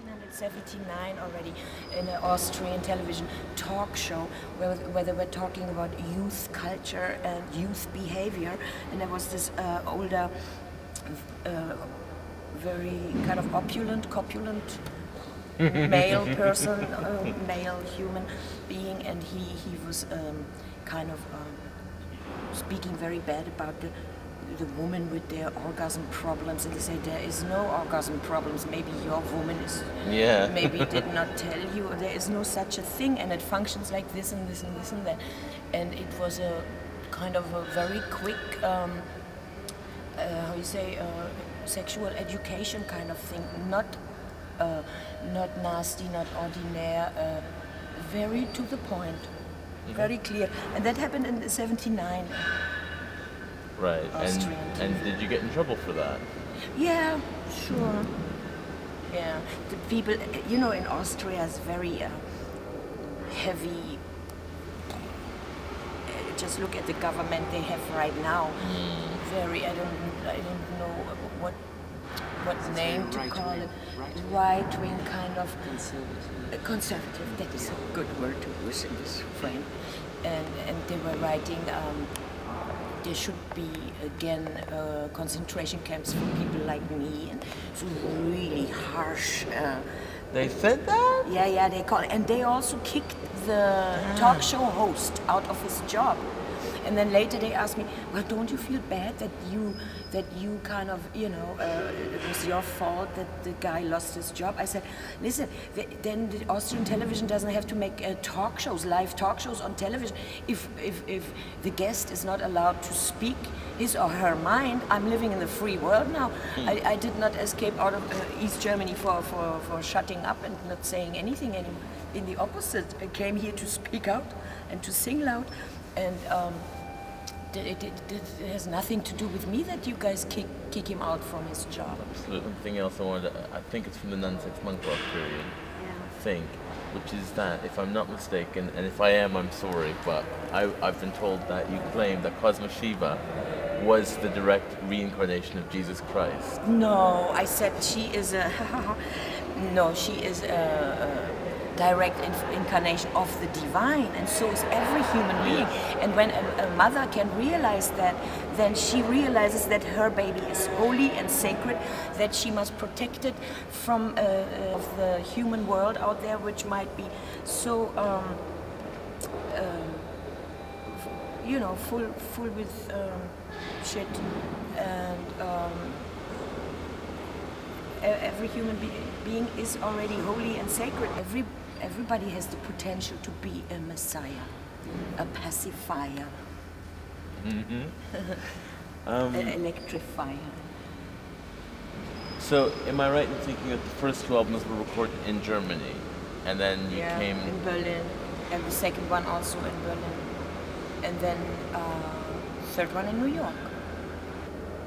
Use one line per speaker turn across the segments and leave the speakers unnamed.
1979 already in an Austrian television talk show where they were talking about youth culture and youth behavior, and there was this older, very kind of corpulent male person, male human being, and he was kind of speaking very bad about the woman with their orgasm problems, and they say there is no orgasm problems. Maybe your woman is, maybe did not tell you. There is no such a thing, and it functions like this and this and this and that. And it was a kind of a very quick, how you say, sexual education kind of thing. Not nasty, not ordinaire. Very to the point, very clear. And that happened in '79.
Right, and did you get in trouble for that?
Yeah, sure. Yeah, the people, you know, in Austria is very heavy. Just look at the government they have right now. Very, I don't know what name to call it. Right-wing kind of conservative. That is a good word to use in this frame. And they were writing. There should be again concentration camps for people like me, and so really harsh.
They said that?
Yeah, they call it, and they also kicked the talk show host out of his job. And then later they asked me, well, don't you feel bad that you kind of, you know, it was your fault that the guy lost his job? I said, listen, then the Austrian television doesn't have to make talk shows, live talk shows on television. If the guest is not allowed to speak his or her mind, I'm living in the free world now. I did not escape out of East Germany for shutting up and not saying anything anymore. In the opposite, I came here to speak out and to sing loud. And it has nothing to do with me that you guys kick him out from his job.
Absolutely. Something else I think it's from the non-sex monk rock period, which is that, if I'm not mistaken, and if I am, I'm sorry, but I've been told that you claim that Cosmo Shiva was the direct reincarnation of Jesus Christ.
No, I said she is a direct incarnation of the divine, and so is every human being. And when a mother can realize that, then she realizes that her baby is holy and sacred, that she must protect it from of the human world out there, which might be so full with shit, and every human being is already holy and sacred. Everybody has the potential to be a messiah, a pacifier, an electrifier.
So, am I right in thinking that the first two albums were recorded in Germany, and then you came
in Berlin, and the second one also in Berlin, and then third one in New York.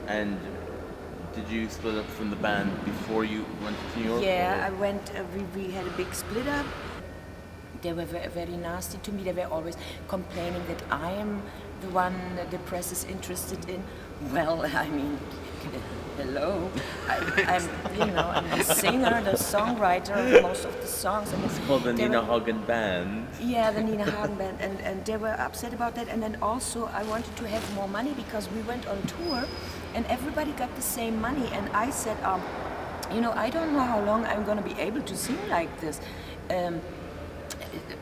And did you split up from the band before you went to New York?
Yeah, I went. We had a big split up. They were very nasty to me. They were always complaining that I am the one the press is interested in. Well, I mean, hello. I'm the singer, the songwriter of most of the songs. And
it's called the Nina Hagen Band.
Yeah, the Nina Hagen Band, and they were upset about that. And then also, I wanted to have more money because we went on tour. And everybody got the same money, and I said, I don't know how long I'm going to be able to sing like this.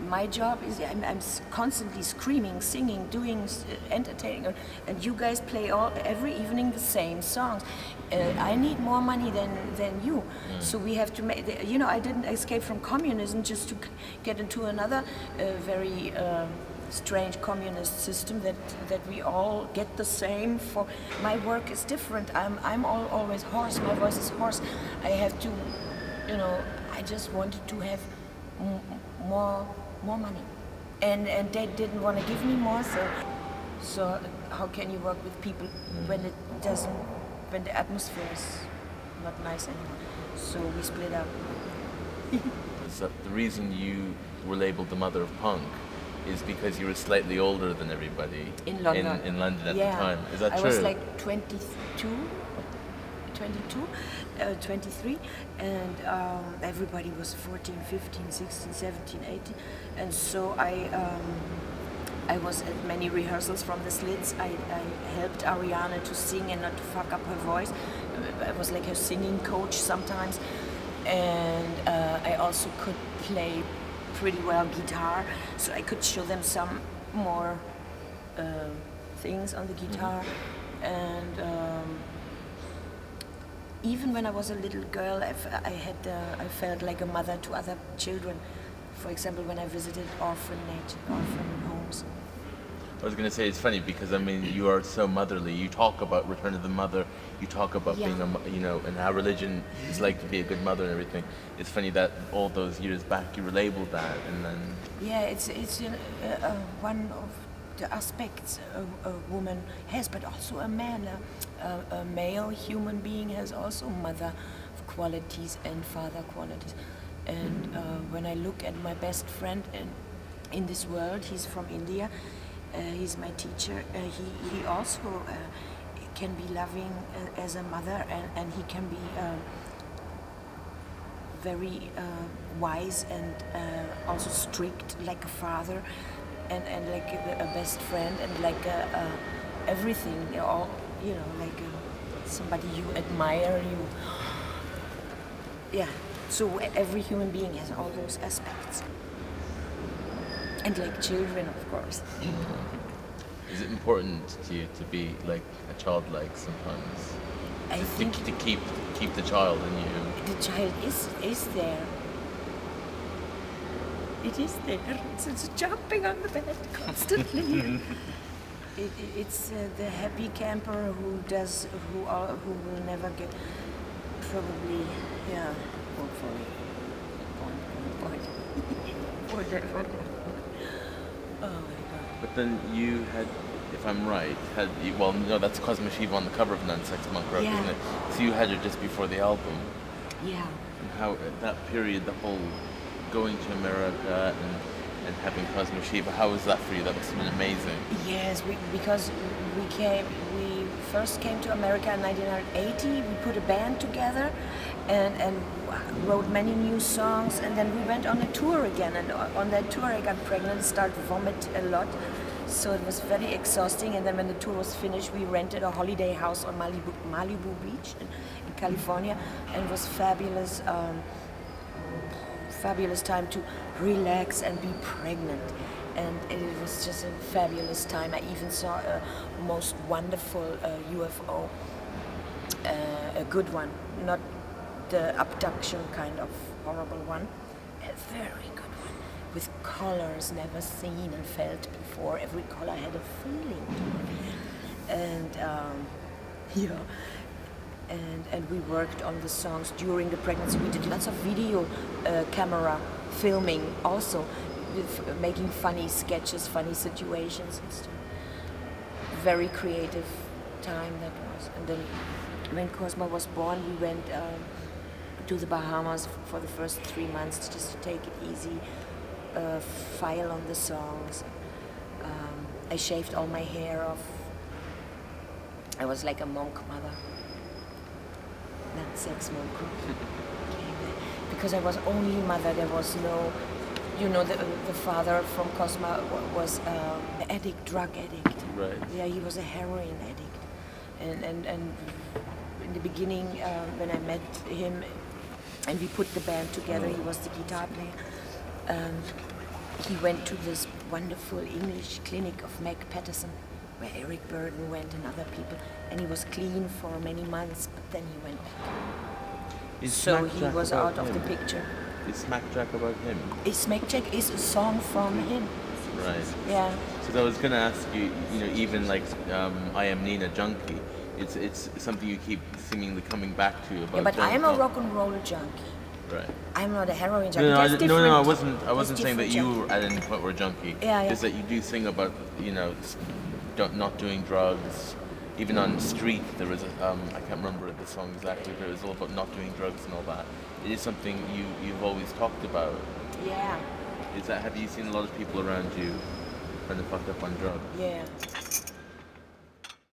My job is I'm constantly screaming, singing, doing, entertaining, and you guys play every evening the same songs. I need more money than you, so we have to make. I didn't escape from communism just to get into another very strange communist system that we all get the same. For my work is different. I'm always hoarse. My voice is hoarse. I have to, I just wanted to have more money, and they didn't want to give me more. So how can you work with people when the atmosphere is not nice anymore? So we split up.
So the reason you were labeled the mother of punk is because you were slightly older than everybody
in London,
in London at the time. Is that true?
I was like 22, 22, 23, and everybody was 14, 15, 16, 17, 18, and so I was at many rehearsals from the Slits. I helped Ariana to sing and not to fuck up her voice. I was like her singing coach sometimes, and I also could play pretty well guitar, so I could show them some more things on the guitar. And even when I was a little girl, I felt like a mother to other children. For example, when I visited orphan homes.
I was going to say it's funny because I mean you are so motherly. You talk about Return of the Mother. You talk about being and how religion is like to be a good mother and everything. It's funny that all those years back you relabeled that and then.
Yeah, it's one of the aspects a woman has, but also a man. A male human being has also mother qualities and father qualities. And when I look at my best friend in this world, he's from India. He's my teacher. He also can be loving as a mother, and he can be very wise and also strict like a father, and like a best friend, and like everything. All like somebody you admire. Yeah. So every human being has all those aspects. And like children, of course.
Is it important to you to be like a childlike sometimes?
I think
to keep the child in you.
The child is there. It is there. It's jumping on the bed constantly. It's the happy camper who will never get probably hopefully whatever. Oh my God.
But then you had, if I'm right, that's Cosmo Shiva on the cover of Non-Sex Punk Rock, isn't it? So you had her just before the album.
Yeah.
And how at that period, the whole going to America and having Cosmo Shiva, how was that for you? That must have been amazing.
Yes, because we first came to America in 1980. We put a band together and wrote many new songs, and then we went on a tour again, and on that tour I got pregnant, started to vomit a lot, so it was very exhausting. And then when the tour was finished, we rented a holiday house on Malibu Beach in California, and it was fabulous time to relax and be pregnant, and it was just a fabulous time. I even saw a most wonderful UFO, a good one, not the abduction kind of horrible one, a very good one, with colors never seen and felt before. Every color had a feeling to it. And we worked on the songs during the pregnancy. We did lots of video camera filming also, with making funny sketches, funny situations and stuff. Very creative time that was. And then when Cosmo was born, we went to the Bahamas for the first 3 months just to take it easy, file on the songs. I shaved all my hair off. I was like a monk mother, not sex monk. Because I was only mother. There was no, the father from Cosmo was an addict, drug addict.
Right.
Yeah, he was a heroin addict, and in the beginning when I met him and we put the band together, he was the guitar player. He went to this wonderful English clinic of Meg Patterson, where Eric Burden went and other people, and he was clean for many months, but then he went back. So he was out of the picture.
Is Smack Jack about him?
Smack Jack is a song from him.
Right.
Yeah.
So I was going to ask you, even like I Am Nina Junkie, it's something you keep seemingly coming back to about.
Yeah, but I'm a rock and roll junkie.
Right.
I'm not a heroin junkie.
No, I wasn't saying that you were at any point were a junkie.
Yeah.
Just that you do sing about, not doing drugs. Even on Street, there was I can't remember the song exactly, but it was all about not doing drugs and all that. It is something you've always talked about.
Yeah.
Have you seen a lot of people around you kind of fucked up on drugs?
Yeah.